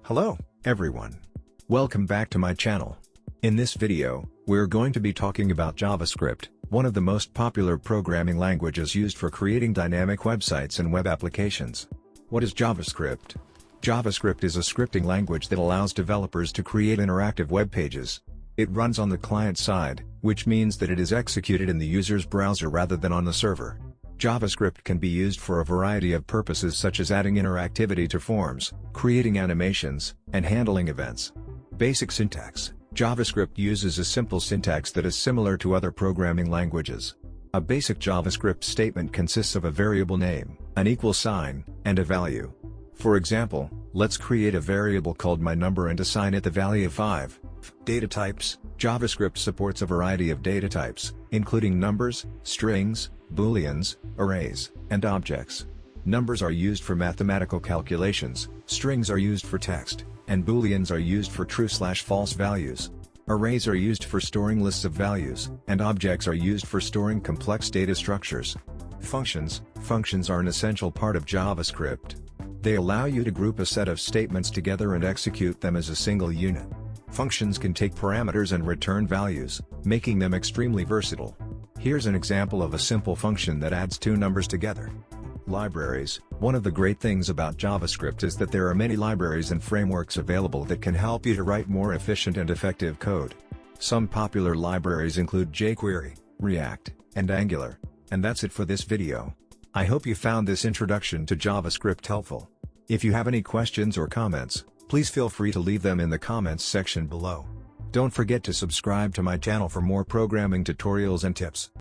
Hello, everyone. Welcome back to my channel. In this video, we're going to be talking about JavaScript, one of the most popular programming languages used for creating dynamic websites and web applications. What is JavaScript? JavaScript is a scripting language that allows developers to create interactive web pages. It runs on the client side, which means that it is executed in the user's browser rather than on the server. JavaScript can be used for a variety of purposes such as adding interactivity to forms, creating animations, and handling events. Basic syntax: JavaScript uses a simple syntax that is similar to other programming languages. A basic JavaScript statement consists of a variable name, an equal sign, and a value. For example, let's create a variable called myNumber and assign it the value of 5. Data types: JavaScript supports a variety of data types, including numbers, strings, booleans, arrays, and objects. Numbers are used for mathematical calculations, strings are used for text, and booleans are used for true/false values. Arrays are used for storing lists of values, and objects are used for storing complex data structures. Functions are an essential part of JavaScript. They allow you to group a set of statements together and execute them as a single unit. Functions can take parameters and return values, making them extremely versatile. Here's an example of a simple function that adds two numbers together. Libraries: one of the great things about JavaScript is that there are many libraries and frameworks available that can help you to write more efficient and effective code. Some popular libraries include jQuery, React, and Angular. And that's it for this video. I hope you found this introduction to JavaScript helpful. If you have any questions or comments, please feel free to leave them in the comments section below. Don't forget to subscribe to my channel for more programming tutorials and tips.